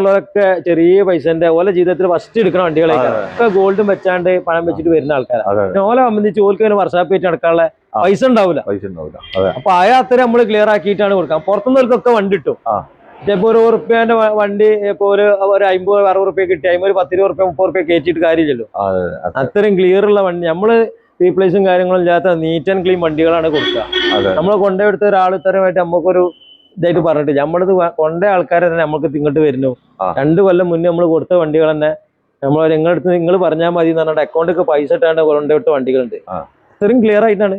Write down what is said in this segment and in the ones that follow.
ൊക്കെ ചെറിയ പൈസന്റെ ഓല ജീവിതത്തിൽ ഫസ്റ്റ് എടുക്കുന്ന വണ്ടികളൊക്കെ ഗോൾഡും വെച്ചാണ്ട് പണം വെച്ചിട്ട് വരുന്ന ആൾക്കാരാണ്. ഓലെ സംബന്ധിച്ച് ഓൽക്ക് വർഷാപ്പ് വെച്ച് നടക്കാനുള്ള പൈസ ഉണ്ടാവില്ല. അപ്പൊ അത്ര നമ്മള് ക്ലിയർ ആക്കിയിട്ടാണ് കൊടുക്കാം. പുറത്തുനിന്നവർക്കൊക്കെ വണ്ടി കിട്ടും. ചിലപ്പോ ഒരു ₹100 വണ്ടി ഇപ്പൊ ഒരു 50-60 കിട്ടി, അതിന് ഒരു ₹10-20-30 കയറ്റിയിട്ട് കാര്യമില്ലല്ലോ. അത്രയും ക്ലിയർ ഉള്ള വണ്ടി നമ്മള് റീപ്ലേസും കാര്യങ്ങളും ഇല്ലാത്ത നീറ്റ് ആൻഡ് ക്ലീൻ വണ്ടികളാണ് കൊടുക്കുക. നമ്മൾ കൊണ്ടുപോയെടുത്ത ഒരാൾ ഇത്തരമായിട്ട് നമുക്കൊരു ഇതായിട്ട് പറഞ്ഞിട്ടില്ല. നമ്മളത് കൊണ്ട ആൾക്കാരെ തന്നെ നമുക്ക് ഇങ്ങോട്ട് വരുന്നു. 2 കൊല്ലം മുന്നേ നമ്മൾ കൊടുത്ത വണ്ടികൾ തന്നെ നിങ്ങളടുത്ത് നിങ്ങൾ പറഞ്ഞാൽ മതി എന്ന് പറഞ്ഞിട്ട് അക്കൗണ്ടൊക്കെ പൈസ ഇട്ടാണ്ട് കൊണ്ടുപോയിട്ട് വണ്ടികളുണ്ട്. ഇത്രയും ക്ലിയർ ആയിട്ടാണ്.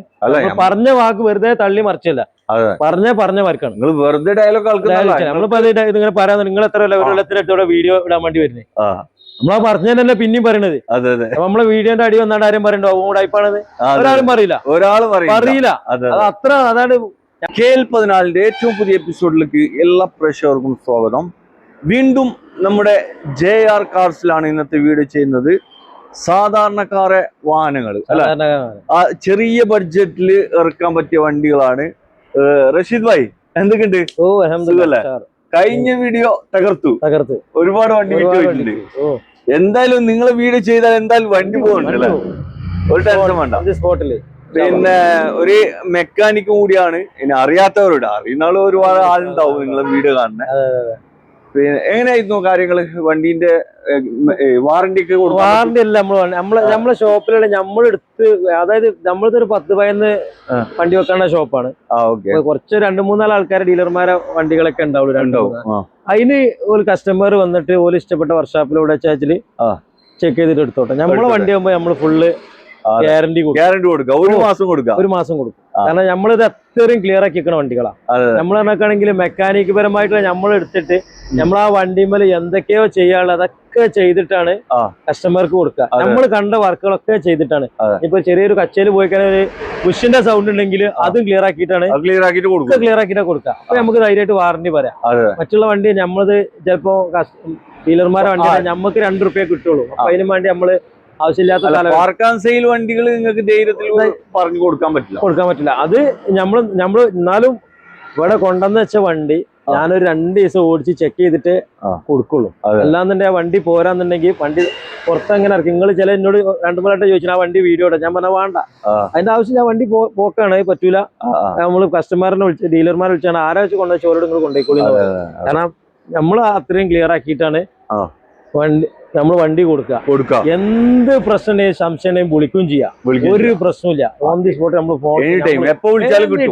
പറഞ്ഞ വാക്ക് വെറുതെ തള്ളി മറിച്ചല്ല, പറഞ്ഞ വർക്കാണ്. നമ്മളിപ്പോ ഇതിങ്ങനെ പറയാൻ നിങ്ങൾ എത്ര കൊല്ലത്തിനടുത്തോടെ വീഡിയോ ഇടാൻ വേണ്ടി വരുന്നത് നമ്മളാ പറഞ്ഞതന്നെ പിന്നെയും പറയണത്. നമ്മളെ വീഡിയോന്റെ അടി വന്നാണ്ട് ആരും പറയണ്ടോ ടൈപ്പാണെന്ന് ഒരാളും പറയില്ല. അത് അത്ര അതാണ്. KL14 ഏറ്റവും പുതിയ എപ്പിസോഡിലേക്ക് എല്ലാ പ്രേക്ഷകർക്കും സ്വാഗതം. വീണ്ടും നമ്മുടെ JR കാർസിലാണ് ഇന്നത്തെ വീഡിയോ ചെയ്യുന്നത്. സാധാരണക്കാരെ വാഹനങ്ങൾ അല്ല, ചെറിയ ബഡ്ജറ്റിൽ ഇറക്കാൻ പറ്റിയ വണ്ടികളാണ്. റഷീദ് ഭായി എന്തൊക്കെയുണ്ട്? കഴിഞ്ഞ വീഡിയോ തകർത്തു, ഒരുപാട് വണ്ടി വിറ്റുപോയിട്ടുണ്ട്. എന്തായാലും നിങ്ങളെ വീഡിയോ ചെയ്താൽ എന്തായാലും വണ്ടി പോകുന്നുണ്ടല്ലേ, ഒരു ടെൻഷൻ വേണ്ട. സ്പോട്ടില് പിന്നെ ഒരു മെക്കാനിക്കും കൂടിയാണ്. ഇനി അറിയാത്തവരോട്, അറിയുന്ന ഒരുപാട് ആളുണ്ടാവും നിങ്ങളെ വീഡിയോ കാണുന്നത്. പിന്നെ എങ്ങനെയായിരുന്നു കാര്യങ്ങള്? വണ്ടീന്റെ വാറന്റി ഒക്കെ വാറന്റി അല്ല നമ്മളെ ഷോപ്പിലുള്ള നമ്മളെടുത്ത്, അതായത് നമ്മളതൊരു 10-11 വണ്ടി വെക്കാനുള്ള ഷോപ്പാണ്. കുറച്ച് 2-3 ആൾക്കാരെ ഡീലർമാരെ വണ്ടികളൊക്കെ ഉണ്ടാവുള്ളൂ. അതിന് ഒരു കസ്റ്റമർ വന്നിട്ട് ഓല് ഇഷ്ടപ്പെട്ട വർക്ക്ഷോപ്പിലൂടെ വെച്ചാൽ ചെക്ക് ചെയ്തിട്ട് എടുത്തോട്ടെ. നമ്മളെ വണ്ടി ആകുമ്പോ നമ്മള് ഫുള്ള് ഗ്യാരണ്ടി കൊടുക്കുക. ഒരു മാസം കൊടുക്കും. കാരണം നമ്മളിത് അത്രയും ക്ലിയർ ആക്കി വെക്കണ വണ്ടികളാണ്. നമ്മൾ പറഞ്ഞാണെങ്കിൽ മെക്കാനിക് പരമായിട്ടുള്ള നമ്മൾ എടുത്തിട്ട് നമ്മൾ ആ വണ്ടിമേൽ എന്തൊക്കെയോ ചെയ്യാനുള്ള അതൊക്കെ ചെയ്തിട്ടാണ് കസ്റ്റമർക്ക് കൊടുക്കുക. നമ്മൾ കണ്ട വർക്കുകളൊക്കെ ചെയ്തിട്ടാണ്. ഇപ്പൊ ചെറിയൊരു കച്ചയിൽ പോയി കഴിഞ്ഞാൽ ഒരു ബുഷിന്റെ സൗണ്ട് ഉണ്ടെങ്കിൽ അതും ക്ലിയർ ആക്കിയിട്ടാണ് കൊടുക്കുക. അപ്പൊ നമുക്ക് ധൈര്യമായിട്ട് വാറന്റി പറയാം. മറ്റുള്ള വണ്ടി നമ്മളത് ചിലപ്പോ ഡീലർമാരെ വണ്ടി നമുക്ക് ₹2 കിട്ടുള്ളൂ. അപ്പൊ അതിനു വേണ്ടി നമ്മള് ആവശ്യമില്ലാത്ത വണ്ടികൾ നിങ്ങൾക്ക് ധൈര്യത്തിൽ പറഞ്ഞു കൊടുക്കാൻ പറ്റില്ല. അത് നമ്മള് എന്നാലും ഇവിടെ കൊണ്ടുവന്ന് വെച്ച വണ്ടി ഞാനൊരു 2 ദിവസം ഓടിച്ച് ചെക്ക് ചെയ്തിട്ട് കൊടുക്കുള്ളൂ. അല്ലാന്നുണ്ടെങ്കിൽ ആ വണ്ടി പോരാന്നുണ്ടെങ്കിൽ വണ്ടി പുറത്തെങ്ങനെ ഇറക്കി. നിങ്ങൾ ചില എന്നോട് 2-3 ചോദിച്ചാൽ ആ വണ്ടി വീഡിയോ ഇടാം. ഞാൻ പറഞ്ഞാൽ വേണ്ട, അതിന്റെ ആവശ്യം. ആ വണ്ടി പോക്കാണ്, പറ്റൂല. നമ്മള് കസ്റ്റമറിനെ വിളിച്ച് ഡീലർമാരെ വിളിച്ചാണ് ആരാ വെച്ച് കൊണ്ടുവച്ച ഓരോട് നിങ്ങൾ കൊണ്ടുപോയിക്കോളി. കാരണം നമ്മൾ അത്രയും ക്ലിയർ ആക്കിയിട്ടാണ് നമ്മൾ വണ്ടി കൊടുക്കുക. എന്ത് പ്രശ്നം സംശയം വിളിക്കുകയും ചെയ്യാം, ഒരു പ്രശ്നമില്ല. ഓൺ ദി സ്പോട്ട് നമ്മൾ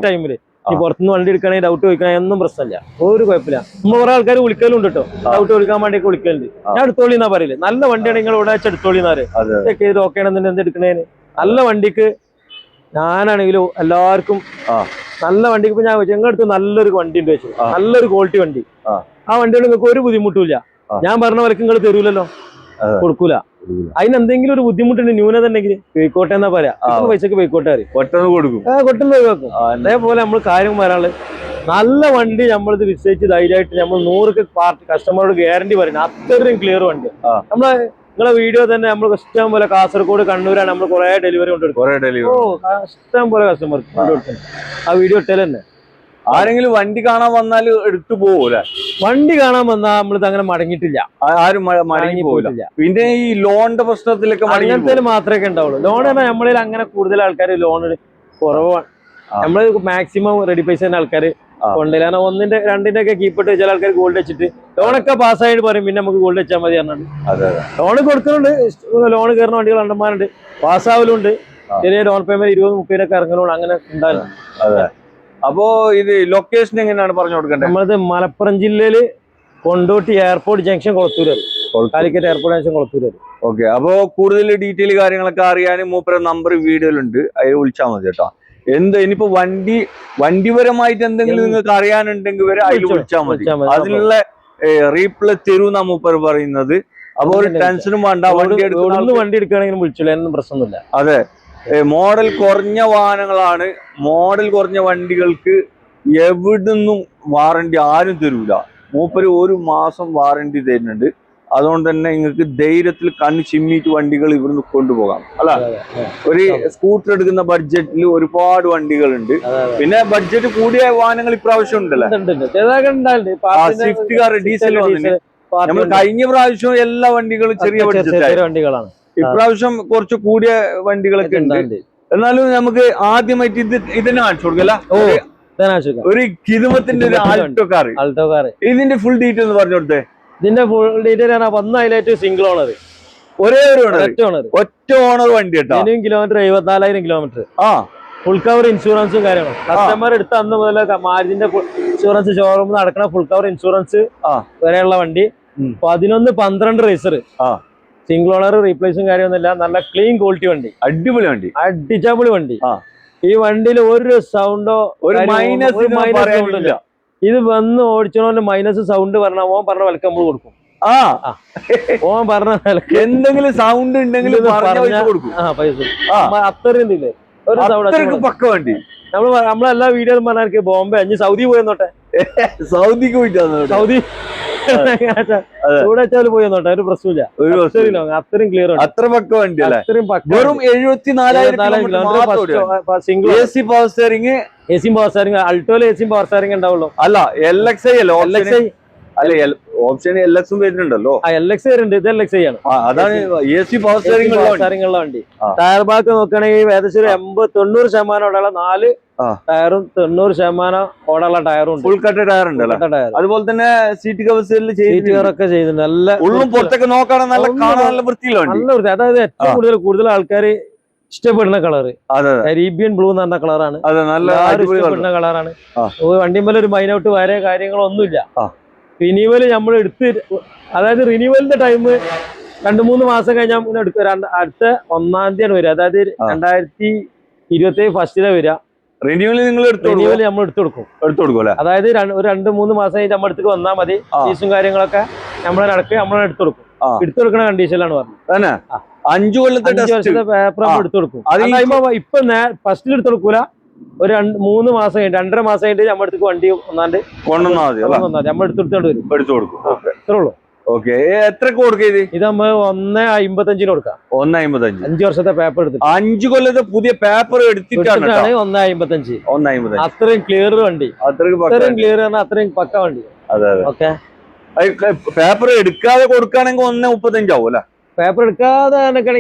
ടൈമില് പുറത്തുനിന്ന് വണ്ടി എടുക്കണമെങ്കിൽ ഡൗട്ട് ചോദിക്കണേ ഒന്നും പ്രശ്നമില്ല, ഒരു കുഴപ്പമില്ല. നമ്മൾ കുറെ ആൾക്കാർ വിളിക്കലുണ്ട് കേട്ടോ, ഡൗട്ട് ചോദിക്കാൻ വേണ്ടിയൊക്കെ വിളിക്കലുണ്ട്. ഞാൻ എടുത്തോളി എന്നാ പറയില്ല. നല്ല വണ്ടിയാണ് നിങ്ങൾ ഇവിടെ വെച്ച് എടുത്തോളി എന്നാല് ചെക്ക് ചെയ്ത് ഓക്കെ ആണെന്നുണ്ടെങ്കിൽ എന്ത് എടുക്കണേന്. നല്ല വണ്ടിക്ക് ഞാനാണെങ്കിലും എല്ലാവർക്കും നല്ല വണ്ടിക്ക് ഇപ്പൊ ഞാൻ ഞങ്ങളുടെ അടുത്ത് നല്ലൊരു വണ്ടി ഉണ്ട് വെച്ചു, നല്ലൊരു ക്വാളിറ്റി വണ്ടി. ആ വണ്ടികൾ നിങ്ങൾക്ക് ഒരു ബുദ്ധിമുട്ടില്ല. ഞാൻ പറഞ്ഞ വരക്ക് നിങ്ങൾ തരൂലല്ലോ, കൊടുക്കൂല. അതിനെന്തെങ്കിലും ഒരു ബുദ്ധിമുട്ടുണ്ട്, ന്യൂനത ഉണ്ടെങ്കിൽ പോയിക്കോട്ടെ എന്നാ പറയാ. പൈസക്ക് പോയിക്കോട്ടെ കൊട്ടുന്ന ഒഴിവാക്കും. അതേപോലെ നമ്മൾ കാര്യം വരാള് നല്ല വണ്ടി നമ്മളിത് വിശ്വസിച്ച് ധൈര്യമായിട്ട് നമ്മൾ 100 കസ്റ്റമറോട് ഗ്യാരണ്ടി പറയുന്നത്. അത്രയും ക്ലിയർ വണ്ടി. നിങ്ങളെ വീഡിയോ തന്നെ നമ്മൾ ഇഷ്ടം പോലെ കാസർഗോഡ്, കണ്ണൂരാണ് നമ്മൾ കുറെ ഡെലിവറി കൊണ്ടുകൊടുക്കും. ഇഷ്ടം പോലെ കസ്റ്റമർക്ക് കൊണ്ടുകൊടുക്കും. ആ വീഡിയോ ഇട്ടാൽ തന്നെ ആരെങ്കിലും വണ്ടി കാണാൻ വന്നാൽ എടുത്തു പോകൂല. വണ്ടി കാണാൻ വന്നാൽ നമ്മളിത് അങ്ങനെ മടങ്ങിയിട്ടില്ല, ആരും മടങ്ങി പോകില്ല. പിന്നെ ഈ ലോണിന്റെ പ്രശ്നത്തിലൊക്കെ അങ്ങനത്തെ മാത്രമേ ഉണ്ടാവുള്ളൂ. ലോൺ പറഞ്ഞാൽ നമ്മളിൽ അങ്ങനെ കൂടുതൽ ആൾക്കാർ ലോൺ കുറവാണ്. നമ്മള് മാക്സിമം റെഡി പൈസ തന്നെ ആൾക്കാർ കൊണ്ടില്ല. കാരണം 1-ന്റെ 2-ന്റെ ഒക്കെ കീപ്പിട്ട് ചില ആൾക്കാർ ഗോൾഡ് വെച്ചിട്ട് ലോണൊക്കെ പാസ്സായിട്ട് പറയും പിന്നെ നമുക്ക് ഗോൾഡ് വെച്ചാൽ മതി പറഞ്ഞാൽ ലോൺ കൊടുക്കുന്നുണ്ട്. ലോൺ കയറുന്ന വണ്ടികൾ അണ്ടന്മാരുണ്ട്, പാസ്സാവലുണ്ട്. ചെറിയ ഡൗൺ പേയ്മെന്റ് 20-30 ഇറങ്ങലുണ്ട്. അങ്ങനെ ഉണ്ടാവില്ല. അപ്പോ ഇത് ലൊക്കേഷൻ എങ്ങനെയാണ് പറഞ്ഞു കൊടുക്കേണ്ടത്? നമ്മളത് മലപ്പുറം ജില്ലയില് Kondotty airport junction Kolathur, Calicut airport junction Kolathur. Okay. അപ്പോ കൂടുതൽ ഡീറ്റെയിൽ കാര്യങ്ങളൊക്കെ അറിയാനും മൂപ്പര നമ്പർ വീഡിയോയിലുണ്ട്, അതിൽ വിളിച്ചാൽ മതി കേട്ടോ. ഇനിയിപ്പോ വണ്ടിപരമായിട്ട് എന്തെങ്കിലും നിങ്ങൾക്ക് അറിയാനുണ്ടെങ്കിൽ വരെ അതിൽ വിളിച്ചാൽ മതി. അതിനുള്ള റീപ്ലൈ തരൂന്നാ മൂപ്പർ പറയുന്നത്. അപ്പൊ ഒരു ടെൻഷനും വേണ്ട. വണ്ടി എടുക്കുകയാണെങ്കിലും വിളിച്ചോളൂ, ഒന്നും പ്രശ്നമൊന്നുമില്ല. അതെ, മോഡൽ കുറഞ്ഞ വാഹനങ്ങളാണ്. മോഡൽ കുറഞ്ഞ വണ്ടികൾക്ക് എവിടുന്നും വാറണ്ടി ആരും തരൂല. മൂപ്പര് 1 മാസം വാറണ്ടി തരുന്നുണ്ട്. അതുകൊണ്ട് തന്നെ നിങ്ങൾക്ക് ധൈര്യത്തിൽ കണ്ണ് ചിമ്മിയിട്ട് വണ്ടികൾ ഇവിടുന്ന് കൊണ്ടുപോകാം. അല്ല, ഒരു സ്കൂട്ടർ എടുക്കുന്ന ബഡ്ജറ്റിൽ ഒരുപാട് വണ്ടികളുണ്ട്. പിന്നെ ബഡ്ജറ്റ് കൂടിയ വാഹനങ്ങൾ ഇപ്രാവശ്യം ഉണ്ടല്ലോ. സ്വിഫ്റ്റ് കാർ ഡീസൽ വന്നിട്ട് നമ്മൾ കഴിഞ്ഞ പ്രാവശ്യം എല്ലാ വണ്ടികളും ചെറിയ വണ്ടികളാണ്. ഇപ്രാവശ്യം കുറച്ച് കൂടിയ വണ്ടികളൊക്കെ ഉണ്ട്. എന്നാലും നമുക്ക് ആദ്യമായിട്ട് ഇതിനെ കാണിച്ചു കൊടുക്കല്ല. ഒരു കിതുമത്തിന്റെ ഒരു ആൾട്ടോ കാർ. ഇതിന്റെ ഫുൾ ഡീറ്റെയിൽ ഒന്ന് പറഞ്ഞു കൊടുത്തേ. ഇതിന്റെ ഫുൾ ഡീറ്റെയിൽ ആണ് 1 ഹൈലൈറ്റ് സിംഗിൾ ഓണർ, ഒരേ ഒരു ഒറ്റ ഓണർ വണ്ടി കേട്ടോ. Kilometre 74,000 kilometre. ഫുൾ കവർ ഇൻഷുറൻസും കാര്യങ്ങളും. കസ്റ്റമർ എടുത്ത അന്ന് മുതൽ മാരുതിന്റെ ഇൻഷുറൻസ് ഷോറൂമിൽ നടക്കുന്ന ഫുൾ കവർ ഇൻഷുറൻസ് വരെയുള്ള വണ്ടി. 11-12 റേസർ, സിംഗിൾ ഓണർ, റീപ്ലേസും കാര്യമൊന്നുമില്ല. നല്ല ക്ലീൻ ക്വാളിറ്റി വണ്ടി, അടിപൊളി വണ്ടി, അടിച്ചപൊളി വണ്ടി. ഈ വണ്ടിയിൽ ഒരു സൗണ്ടോ ഒരു മൈനസ് ഇല്ല. ഇത് വന്ന് ഓടിച്ചോണ്ട് മൈനസ് സൗണ്ട് പറഞ്ഞ ഓൻ പറഞ്ഞ വിലക്ക് നമ്മൾ കൊടുക്കും. ഓൻ പറഞ്ഞ വിലക്ക് എന്തെങ്കിലും സൗണ്ട് ഉണ്ടെങ്കിൽ പൈസ അത്രയും ഇല്ലേ ഒരു സൗണ്ട് പക്ക വണ്ടി. നമ്മളെല്ലാ വീഡിയോയിലും പറഞ്ഞാൽ ബോംബെ അഞ്ഞ് സൗദി പോയെന്നോട്ടെ, സൗദിക്ക് പോയിട്ടാണ്. സൗദി ചൂടച്ചാല് പോയെന്നോട്ടെ, ഒരു പ്രശ്നമില്ല. അത്രയും ക്ലിയർ ആണ്, അത്ര പക്ക വണ്ടി. അത്രയും വെറും 74,000 single AC power steering. AC power steering, അൾട്ടോയിൽ AC പവർ സ്റ്റിയറിംഗ് ഉണ്ടാവുള്ളൂ. അല്ല LXI അല്ല, ഓപ്ഷൻ LX വരുന്നുണ്ടല്ലോ. LX വരുന്നുണ്ട്, ഇത് LXI ആണ്. അതാണ് AC പവർ സ്റ്റിയറിംഗ് ഉള്ള വണ്ടി. ടയർ ബാക്ക് നോക്കുകയാണെങ്കിൽ ഏകദേശം ഒരു 80-90% ഓടുള്ള 4 ടയറും 90% ഓടുള്ള ടയറും ഉണ്ട്. ഫുൾ കട്ട് ടയർ ഉണ്ട്. അതുപോലെ തന്നെ സീറ്റ് കവറൊക്കെ ചെയ്തിട്ടുണ്ട്. നല്ല ഉള്ളും പുറത്തൊക്കെ നോക്കുകയാണെങ്കിൽ നല്ല കാണാൻ നല്ല വൃത്തിയിലാണ്. നല്ല വൃത്തി. അതായത് ഏറ്റവും കൂടുതൽ ആൾക്കാർ ഇഷ്ടപ്പെടുന്ന കളറ് അരീബിയൻ ബ്ലൂ എന്ന് പറഞ്ഞ കളറാണ്. ഇഷ്ടപ്പെടുന്ന കളറാണ്. വണ്ടിയുമ്പോൾ ഒരു മൈനൗട്ട് വരെ കാര്യങ്ങളൊന്നുമില്ല. റിന്യൂവൽ നമ്മൾ അതായത് റിന്യൂവലിന്റെ ടൈം 2-3 മാസം കഴിഞ്ഞാൽ എടുക്കുക. അടുത്ത 1-ാം തീയതി വരിക, അതായത് 2027 ഫസ്റ്റിലെ വരിക. റിന്യൂവൽ നമ്മൾ എടുത്തു കൊടുക്കും. അതായത് ഒരു 2-3 മാസം കഴിഞ്ഞ് നമ്മുടെ അടുത്തേക്ക് വന്നാൽ മതി. ഫീസും കാര്യങ്ങളൊക്കെ നമ്മളെ എടുത്തു കൊടുക്കുന്ന കണ്ടീഷനിലാണ് പറഞ്ഞത്. 5 വർഷത്തെ പേപ്പർ നമ്മൾ എടുത്തു കൊടുക്കും. ഇപ്പൊ ഫസ്റ്റിൽ എടുത്തു കൊടുക്കൂല, ഒരു 3 മാസം കഴിഞ്ഞ് 2.5 മാസം കഴിഞ്ഞിട്ട് നമ്മുടെ അടുത്തേക്ക് വണ്ടി ഒന്നാണ്ട് നമ്മൾ എടുത്തു കൊടുക്കും. ഇത്രേ ഉള്ളൂ. എത്ര കൊടുക്കത്? ഇത് നമ്മൾ 1.55 കൊടുക്കാം. 1.55. 5 വർഷത്തെ പേപ്പർ എടുത്തിട്ട് 5 കൊല്ലത്തെ പുതിയ പേപ്പർ എടുത്തിട്ടാണ് 1.55. അത്രയും ക്ലിയർ വണ്ടി, അത്രയും ക്ലിയർ ആണ്, അത്രയും പക്ക വണ്ടി. ഓക്കെ. പേപ്പർ എടുക്കാതെ കൊടുക്കുകയാണെങ്കിൽ 1.35 ആവും അല്ലെ? പേപ്പർ എടുക്കാതെ ആണെങ്കിൽ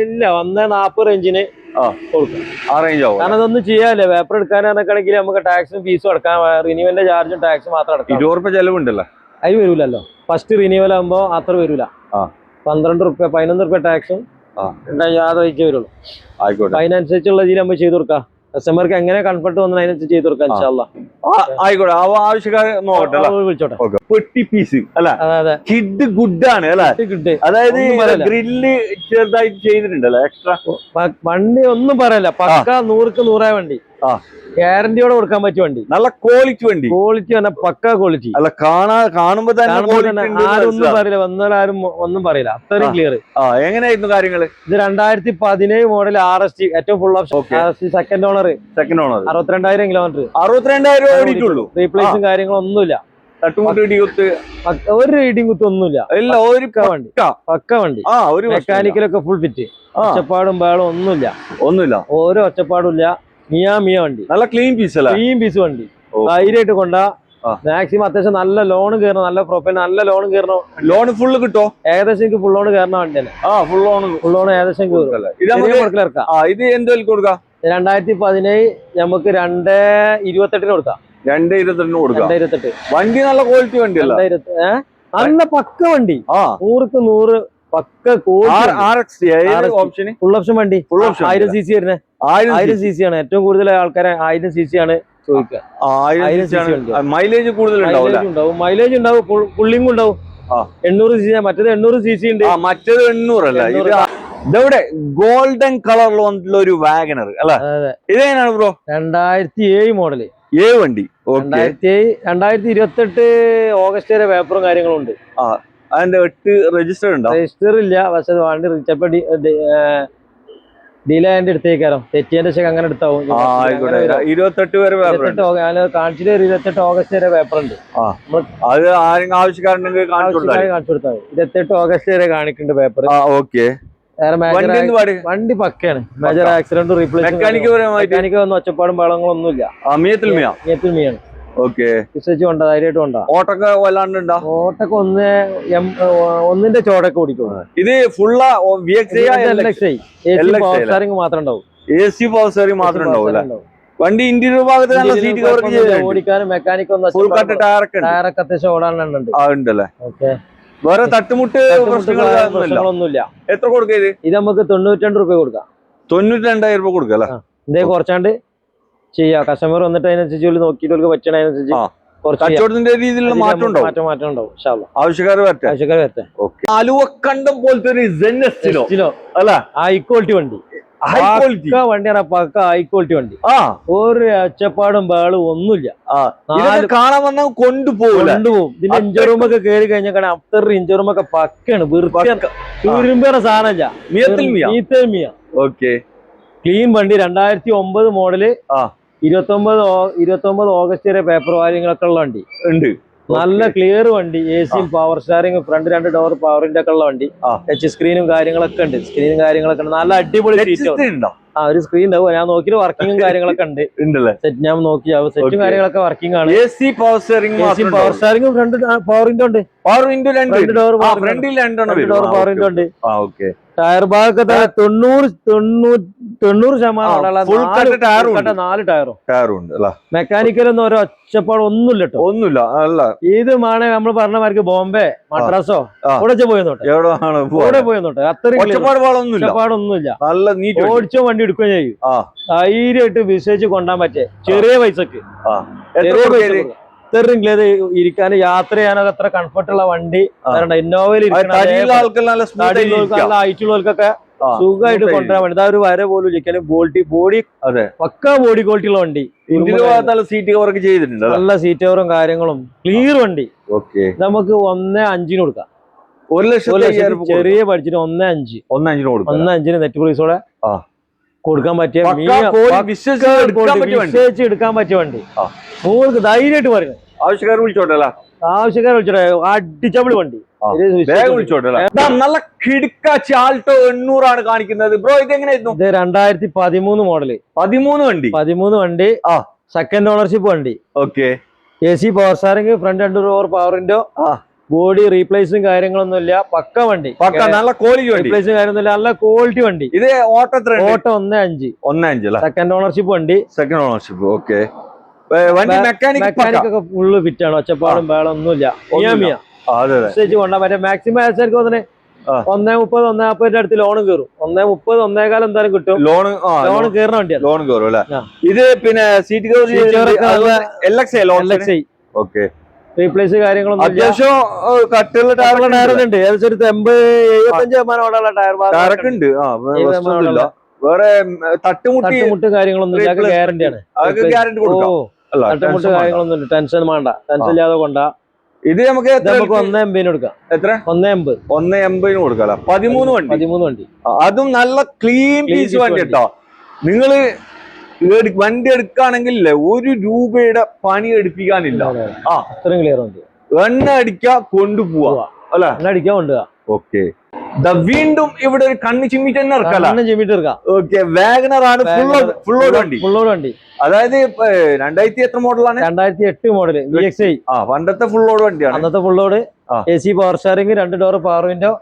ഇല്ല, 1.40 റേഞ്ചിന് കൊടുക്കും. ആ റേഞ്ച് ആവും. കാരണം അതൊന്നും ചെയ്യാല്ലേ. പേപ്പർ എടുക്കാനാണെങ്കിൽ നമുക്ക് ടാക്സും ഫീസും അടക്കാൻ, റിന്യൂവലിന്റെ ചാർജും ടാക്സും മാത്രം അടക്കാം. 20 രൂപ ചെലവുണ്ടല്ലോ. അതിൽ വരൂലല്ലോ. ഫസ്റ്റ് റിന്യൂവൽ ആകുമ്പോ അത്ര വരൂല. 12 രൂപ 11 രൂപ ടാക്സും യാതൊക്കെ വരുള്ളൂ. ആയിക്കോട്ടെ. അതിനനുസരിച്ചുള്ള രീതിയിൽ നമ്മൾ ചെയ്ത് കൊടുക്കാം. കസ്റ്റമർക്ക് എങ്ങനെ കംഫർട്ട് വന്നാൽ അതിനനുസരിച്ച് ചെയ്ത് കൊടുക്കാം. ഇൻഷാല്ലാ ആയിക്കോട്ടെ. ആവശ്യക്കാരെ നോക്കട്ടെ. പെട്ടി പീസ് അല്ല, കിഡ് ഗുഡ് ആണ് അല്ലെ? അതായത് ഗ്രില്ല് ചെറുതായിട്ട് ചെയ്തിട്ടുണ്ടല്ലോ എക്സ്ട്രാ. വണ്ടി ഒന്നും പറയല്ല, പക്ക 100ക്ക് 100 വണ്ടി. ഗ്യാരണ്ടിയോടെ കൊടുക്കാൻ പറ്റിയ വണ്ടി, നല്ല ക്വാളിറ്റി വണ്ടി. ക്വാളിറ്റി പറഞ്ഞാൽ പക്ക ക്വാളിറ്റി. അല്ല കാണുമ്പോ തന്നെ ആരൊന്നും പറയില്ല, വന്നാൽ ആരും ഒന്നും പറയില്ല, അത്രയും ക്ലിയർ. എങ്ങനെയായിരുന്നു കാര്യങ്ങള്? ഇത് 2017 മോഡൽ RST, ഏറ്റവും full option, second owner. 62,000 kilometre. 62,000 ഓടിയിട്ടുള്ളൂ. റീപ്ലേസും കാര്യങ്ങളൊന്നുമില്ല. ഒരു റീഡിംഗ് കുത്ത് ഒന്നുമില്ല. ഒരു പക്ക വണ്ടി. മെക്കാനിക്കലൊക്കെ ഫുൾ ഫിറ്റ്. ഒച്ചപ്പാടും ബഹളും ഒന്നുമില്ല. ഓരോ ഒച്ചപ്പാടും ഇല്ല. മിയ വണ്ടി, നല്ല ക്ലീൻ പീസ് വണ്ടി. ധൈര്യമായിട്ട് കൊണ്ടാ. മാക്സിമം അത്യാവശ്യം നല്ല ലോൺ കയറണം, നല്ല പ്രൊഫൈൽ, നല്ല ലോൺ കയറണം. ലോൺ ഫുള്ള് കിട്ടോ? ഏകദേശം എനിക്ക് ഫുൾ ലോൺ കയറുന്ന വണ്ടി തന്നെ. ഫുൾ ലോൺ ഏകദേശം ഇറക്കാം. ഇത് എന്ത് കൊടുക്കാം? 2017 നമുക്ക് 2.28 കൊടുക്കാം. 2.28 കൊടുക്കാം. 2.28 വണ്ടി നല്ല ക്വാളിറ്റി വണ്ടി അല്ല? നല്ല പക്ക വണ്ടി, 100ക്ക് 100 പക്ക ഓപ്ഷൻ. ഫുൾ ഓപ്ഷൻ വണ്ടി, 1000 cc വരുന്നത്. 1000 cc ആണ്. ഏറ്റവും കൂടുതൽ ആൾക്കാരെ 1000 cc ആണ് ചോദിക്കുക. 1000 cc മൈലേജ് കൂടുതൽ ഉണ്ടാവും. മൈലേജ് ഉണ്ടാവും, പുള്ളിങ് ഉണ്ടാവും. 800 cc, മറ്റേത് 800 cc ഉണ്ട്. മറ്റേത് 800 അല്ല. ഇതെവിടെ ഗോൾഡൻ കളറിൽ വന്നിട്ടുള്ള ഒരു വാഗണർ അല്ല? ഇതെങ്ങനെയാണ് ബ്രോ? 2007 മോഡല് വണ്ടി. 2028 ഓഗസ്റ്റ് വരെ പേപ്പറും കാര്യങ്ങളും ഉണ്ട്. അതിന്റെ 8 രജിസ്റ്റർ ഉണ്ടോ? രജിസ്റ്റർ ഇല്ല, പക്ഷെ വണ്ടി ചിലപ്പോ ഡിലേ ആയിട്ട് എടുത്തേക്കാരോ, തെറ്റിയതിന്റെ ശേഷം അങ്ങനെ എടുത്താവും. 28 വരെ കാണിച്ചിട്ട് 28 ഓഗസ്റ്റ് വരെ പേപ്പർ ഉണ്ട്. അത് ആരെങ്കിലും ആവശ്യക്കാരുണ്ടെങ്കിൽ കാണിച്ചു കൊടുത്താൽ 28 ഓഗസ്റ്റ് വരെ കാണിക്കുന്നുണ്ട് പേപ്പർ. ഓക്കെ. വണ്ടി പക്കയാണ്. മേജർ ആക്സിഡന്റ്, റീപ്ലേസ്, മെക്കാനിക്ക് വന്ന് ഒച്ചപ്പാടും ബഹളങ്ങളും ഒന്നുമില്ല. ഓക്കെ. വിശ്വസിച്ച് കൊണ്ട ധൈര്യമായിട്ട് കൊണ്ടാ. ഓട്ടൊക്കെ വല്ലാണ്ടുണ്ടോ? ഓട്ടൊക്കെ ഒന്നിന്റെ ചോടൊക്കെ ഓടിക്കും. ഇത് ഫുള്ള പവർ സ്റ്റാറിംഗ് മാത്രം ഉണ്ടാവും. AC പവർ സ്റ്റാറിംഗ് മാത്രം ഉണ്ടാവും. വണ്ടി ഇന്റീരിയർ ഭാഗത്ത് നല്ല സീറ്റ് കവർ ഓടിക്കാനും മെക്കാനിക് ടയറൊക്കെ അത്യാവശ്യം ഓടാനുണ്ട്. ഉണ്ടല്ലേ. ഓക്കെ. വേറെ തട്ടുമുട്ട് പ്രശ്നങ്ങളൊന്നുമില്ല. എത്ര കൊടുക്കുക ഇത് നമുക്ക് 92 രൂപ കൊടുക്കാം. 92,000 രൂപ കൊടുക്കല്ലേ. ഇതേ കുറച്ചാണ്ട് ചെയ്യാം. കസ്റ്റമർ വന്നിട്ട് അതിനനുസരിച്ച് നോക്കിയിട്ട് പറ്റണ അതിനനുസരിച്ച് കച്ചവടത്തിന്റെ രീതിയിലുള്ള മാറ്റം ഉണ്ടാവും. ആവശ്യക്കാർ വരട്ടെ. ആലുവക്കണ്ടം പോലത്തെ ഒരു അല്ല, ഹൈ ക്വാളിറ്റി വണ്ടി. വണ്ടിയാണ് പക്ക ഹൈ ക്വാളിറ്റി വണ്ടി. ഒരു ഒച്ചപ്പാടും ബഹളും ഒന്നുമില്ല. കാണാൻ വന്നാൽ കൊണ്ടുപോകും. ഇതിന്റെ ഇഞ്ചർ റൂമൊക്കെ കയറി കഴിഞ്ഞാൽ അഫ്റ്റർ ഇഞ്ചർ റൂമൊക്കെ പക്കാണ്. വൃത്തിയാണ് സാധനമില്ല. ക്ലീൻ വണ്ടി. 2009 മോഡല്. 29 ഓഗസ്റ്റ് വരെ പേപ്പർ കാര്യങ്ങളൊക്കെ ഉള്ള വണ്ടി ഉണ്ട്. നല്ല ക്ലിയർ വണ്ടി. AC power steering, front 2 door പവറിന്റെ ഒക്കെ ഉള്ള വണ്ടി. ടച്ച് സ്ക്രീനും കാര്യങ്ങളൊക്കെ ഉണ്ട്. നല്ല അടിപൊളി സീറ്റ്. ഒരു സ്ക്രീൻ ഉണ്ടാവും. ഞാൻ നോക്കിയിട്ട് വർക്കിങ്ങും കാര്യങ്ങളൊക്കെ ഉണ്ട്. സെറ്റ് ഞാൻ നോക്കി സെറ്റും കാര്യങ്ങളൊക്കെ വർക്കിംഗ് ആണ്. AC പവർ സ്റ്റാറിംഗ് ഫ്രണ്ട് പവറിന്റെ ഉണ്ട്. 2 ഡോർ പവറിന്റെ ഉണ്ട്. ടയർ ഭാഗത്ത് 90% 4 ടയറും. മെക്കാനിക്കലൊന്നും ഓരോ ഒച്ചപ്പാട് ഒന്നുമില്ല. ഇത് മാണെ നമ്മൾ പറഞ്ഞ മാർക്ക് ബോംബെ മദ്രാസോ ഇവിടെ പോയെന്നോട്ടെ. അത്രയും ഒച്ചപ്പാടൊന്നുമില്ല. ഓടിച്ചോ വണ്ടി എടുക്കുകയും ചെയ്യും. ധൈര്യമായിട്ട് വിശ്വസിച്ച് കൊണ്ടാൻ പറ്റേ ചെറിയ പൈസക്ക്. ഇരിക്കാൻ യാത്ര ചെയ്യാനൊക്കെ അത്ര കംഫർട്ടുള്ള വണ്ടി. ഇന്നോവയിൽ ഹൈറ്റുള്ളവർക്കൊക്കെ സുഖമായിട്ട് കൊണ്ടുവരാൻ വേണ്ടി ഒരു വര പോലും ഇരിക്കാനും ബോഡി പക്ക ബോഡി ക്വാളിറ്റി ഉള്ള വണ്ടി. സീറ്റ് കവറൊക്കെ ചെയ്തിട്ടുണ്ട്. നല്ല സീറ്റ് കവറും കാര്യങ്ങളും ക്ലിയർ വണ്ടി. നമുക്ക് 1.5 കൊടുക്കാം. 1,00,000 ചെറിയ ബഡ്ജറ്റ് 1.5 നെറ്റ് പ്രൈസോടെ കൊടുക്കാൻ പറ്റിയ വിശ്വസിച്ച് എടുക്കാൻ പറ്റിയ വണ്ടി. നിങ്ങൾക്ക് ധൈര്യമായിട്ട് പറയുന്നത്. ആവശ്യക്കാർ വിളിച്ചോട്ടെ. അടിച്ചപൊളി വണ്ടി. നല്ല കിടുക്കാച്ചി ആൾട്ടോ 800 കാണിക്കുന്നത്. ബ്രോ ഇത് എങ്ങനെയായിരുന്നു? ഇത് 2013 മോഡല്. 13 വണ്ടി. സെക്കൻഡ് ഓണർഷിപ്പ് വണ്ടി. Okay. AC power steering, front 2 door പവറിന്റെ. ബോഡി റീപ്ലേസും കാര്യങ്ങളൊന്നുമില്ല. പക്ക വണ്ടി. നല്ല ക്വാളിറ്റി വണ്ടി. റീപ്ലേസും കാര്യമൊന്നുമില്ല. നല്ല ക്വാളിറ്റി വണ്ടി. ഇത് ഓട്ടോ 1.5 സെക്കൻഡ് ഓണർഷിപ്പ് വണ്ടി. ഓക്കെ. മെക്കാനിക് ഒക്കെ ഫുള്ള് ഫിറ്റ് ആണ്. ഒച്ചപ്പാടും ബഹളം ഒന്നുമില്ല. കൊണ്ടാൻ പറ്റും. മാക്സിമം ആൾക്കാർക്ക് 1.30 1.40 അടുത്ത് ലോണും കയറും. 1.30 1.15 എന്തായാലും കിട്ടും. ലോൺ കയറുന്ന വണ്ടിയാണ്. ലോൺ കയറും അല്ലേ. ഇത് പിന്നെ സീറ്റ് റീപ്ലേസ് കാര്യങ്ങളൊന്നും അത്യാവശ്യം കട്ടുള്ള ടയറുണ്ട്. ഏകദേശം ഒരു 80-75% ഓടാനുള്ള ടയർ ഉണ്ട്. വേറെ തട്ടുമുട്ട് കാര്യങ്ങളൊന്നും ഗ്യാരണ്ടിയാണ്. തട്ടുമുട്ട് കാര്യങ്ങളൊന്നും ഇല്ല. ടെൻഷൻ വേണ്ട. ടെൻഷൻ ഇല്ലാതെ കൊണ്ടാ. ഇത് നമുക്ക് 1.80 കൊടുക്കാം. എത്ര? 1.80 കൊടുക്കാം. 13 വണ്ടി. അതും നല്ല ക്ലീൻ പീസ് വണ്ടി കേട്ടോ. നിങ്ങള് വണ്ടി എടുക്കുകയാണെങ്കിൽ 1 രൂപയുടെ പണി എടുപ്പിക്കാനില്ല. അത്രയും ക്ലിയർ വണ്ടി. എണ്ണ അടിക്കാ കൊണ്ടുപോവാ അല്ലെ. എണ്ണ അടിക്കാൻ കൊണ്ടുപോവാ. ഓക്കെ. വീണ്ടും ഇവിടെ ഒരു കണ്ണ് ചിമ്മിട്ട് തന്നെ ഇറക്കാം. ഓക്കെ. വാഗണർ ആണ്. ഫുൾ വണ്ടി. അതായത് 2000 എത്ര മോഡലാണ്? 2008 മോഡല് VXi. പണ്ടത്തെ ഫുൾ ലോഡ് വണ്ടിയാണ്. അന്നത്തെ full load. AC power steering, 2 door power window,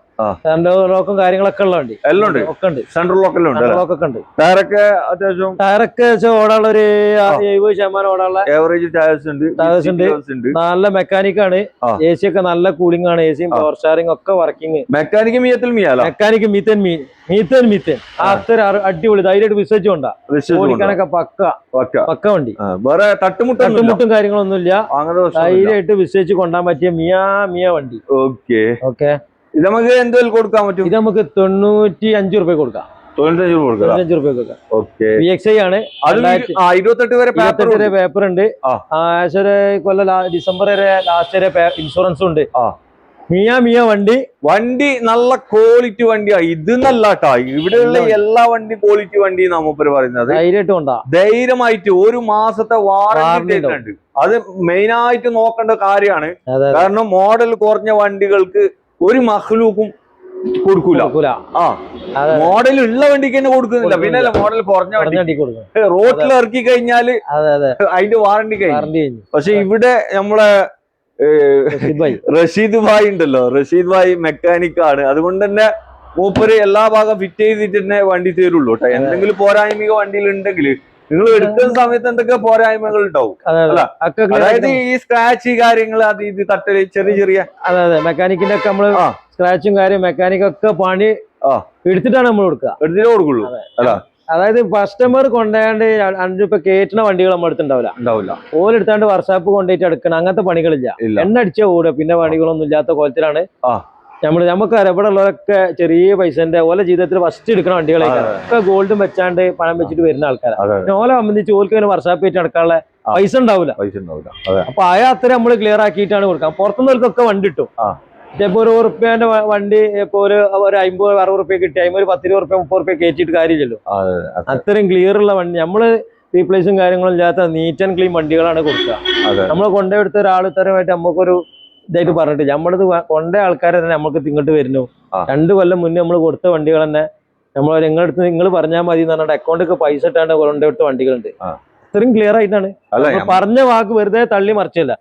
ലോക്കും കാര്യങ്ങളൊക്കെ ഉള്ള വണ്ടി. എല്ലാം ഉണ്ട്. സെൻട്രൽ ലോക്കൊക്കെ ഉണ്ട്. ടയറൊക്കെ അത്യാവശ്യം ഓടാനുള്ള ഒരു 70% ഓടാനുള്ള ഏവറേജ് ടയേഴ്സ് ഉണ്ട്. നല്ല മെക്കാനിക്കാണ്. AC ഒക്കെ നല്ല കൂളിംഗ് ആണ്. AC പവർ സ്റ്റാറിംഗ് ഒക്കെ വർക്കിംഗ്. മെക്കാനിക്ക് മീത്തൻ അത്ര അടിപൊളി. ധൈര്യമായിട്ട് വിശ്വസിച്ചുകൊണ്ടാ ഓടിക്കാനൊക്കെ പക്ക വണ്ടി. വേറെ തട്ടുമുട്ടും കാര്യങ്ങളൊന്നുമില്ല. ധൈര്യമായിട്ട് വിശ്വസിച്ച് കൊണ്ടാൻ പറ്റിയ മിയ വണ്ടി. ഓക്കെ. ഇത് നമുക്ക് എന്തെങ്കിലും കൊടുക്കാൻ പറ്റും? ഇത് നമുക്ക് 95 രൂപ കൊടുക്കാം. 95 രൂപ കൊടുക്കാം. VXi ആണ്. 28 വരെ പേപ്പർ ഉണ്ട്. കൊല്ലം ഡിസംബർ വരെ ലാസ്റ്റ് വരെ ഇൻഷുറൻസും ഉണ്ട്. മിയ വണ്ടി നല്ല ക്വാളിറ്റി വണ്ടിയാ. ഇത് നല്ലാട്ടാ. ഇവിടെയുള്ള എല്ലാ വണ്ടി ക്വാളിറ്റി വണ്ടി നമ്മൂപ്പര് പറയുന്നത്. ധൈര്യമായിട്ട് 1 മാസത്തെ വാറന്റി ഉണ്ട്. അത് മെയിൻ ആയിട്ട് നോക്കേണ്ട കാര്യമാണ്. കാരണം മോഡൽ കുറഞ്ഞ വണ്ടികൾക്ക് ഒരു മഹ്ലൂക്കും കൊടുക്കൂല. ആ മോഡൽ ഉള്ള വണ്ടിക്ക് തന്നെ കൊടുക്കുന്നില്ല, പിന്നെ മോഡൽ കുറഞ്ഞ വണ്ടി റോഡിൽ ഇറക്കി കഴിഞ്ഞാല് അതിന്റെ വാറണ്ടി കഴിഞ്ഞു. പക്ഷെ ഇവിടെ നമ്മളെ റഷീദ് ഭായ് ഉണ്ടല്ലോ, റഷീദ് ഭായ് മെക്കാനിക് ആണ്, അതുകൊണ്ട് തന്നെ മൂപ്പര് എല്ലാ ഭാഗം ഫിറ്റ് ചെയ്തിട്ട് തന്നെ വണ്ടി തരുള്ളൂ കേട്ടോ. എന്തെങ്കിലും പോരായ്മ വണ്ടിയിൽ ഉണ്ടെങ്കിൽ നിങ്ങൾ എടുക്കുന്ന സമയത്ത് എന്തൊക്കെ പോരായ്മകൾ ഉണ്ടാവും. അതായത് ഈ സ്ക്രാച്ച് കാര്യങ്ങൾ അത് ഇത് തട്ടല് ചെറിയ അതെ മെക്കാനിക്കിന്റെ ഒക്കെ നമ്മള് സ്ക്രാച്ചും കാര്യം മെക്കാനിക്കൊക്കെ പണി എടുത്തിട്ടാണ് നമ്മൾ കൊടുക്കുള്ളൂ. അതായത് കസ്റ്റമർ കൊണ്ടുപോയാണ്ട് ഇപ്പൊ കയറ്റുന്ന വണ്ടികൾ നമ്മൾ എടുത്തുണ്ടാവില്ല. ഓലെടുത്താണ്ട് വർക്ക്ഷോപ്പ് കൊണ്ടുപോയിട്ട് എടുക്കണം, അങ്ങനത്തെ പണികളില്ല. എണ്ണ അടിച്ച കൂടെ പിന്നെ പണികളൊന്നും ഇല്ലാത്ത കോലത്തിലാണ് നമുക്ക് ഇവിടെ ഉള്ളവരൊക്കെ ചെറിയ പൈസന്റെ ഓല ജീവിതത്തിൽ ഫസ്റ്റ് എടുക്കുന്ന വണ്ടികളൊക്കെ ഗോൾഡും വെച്ചാണ്ട് പണം വെച്ചിട്ട് വരുന്ന ആൾക്കാരാണ്. ഓലെ സംബന്ധിച്ച് ഓൽക്ക് വർക്ക്ഷോപ്പ് വെച്ച് നടക്കാനുള്ള പൈസ ഉണ്ടാവില്ല. അപ്പൊ അത്ര നമ്മൾ ക്ലിയർ ആക്കിയിട്ടാണ് കൊടുക്കാം. പുറത്തുനിന്നവർക്കൊക്കെ വണ്ടി കിട്ടും. ഇപ്പൊ ഒരു ഉറുപ്പ്യന്റെ വണ്ടി ഇപ്പൊ ഒരു 50-60 റുപ്യ കിട്ടി, 10-20 റുപ്യ 30 റുപ്യ കയറ്റിയിട്ട് കാര്യമില്ലല്ലോ. അത്രയും ക്ലിയർ ഉള്ള വണ്ടി നമ്മള് റീപ്ലേസും കാര്യങ്ങളും ഇല്ലാത്ത നീറ്റ് ആൻഡ് ക്ലീൻ വണ്ടികളാണ് കൊടുക്കുക. നമ്മൾ കൊണ്ടുപോയെടുത്ത ഒരാൾ തരമായിട്ട് നമുക്കൊരു ഇതായിട്ട് പറഞ്ഞിട്ടില്ല. നമ്മളത് കൊണ്ടേ ആൾക്കാരെ തന്നെ നമുക്ക് ഇങ്ങോട്ട് വരുന്നു. 2 കൊല്ലം മുന്നേ നമ്മൾ കൊടുത്ത വണ്ടികൾ തന്നെ നമ്മൾ നിങ്ങളടുത്ത് നിങ്ങൾ പറഞ്ഞാൽ മതി എന്ന് പറഞ്ഞിട്ട് അക്കൗണ്ടിൽ പൈസ ഇട്ടാണ്ട് കൊണ്ടുപോയെടുത്ത വണ്ടികളുണ്ട്. ഇത്രയും ക്ലിയർ ആയിട്ടാണ്. പറഞ്ഞ വാക്ക് വെറുതെ തള്ളി മറിച്ചല്ല,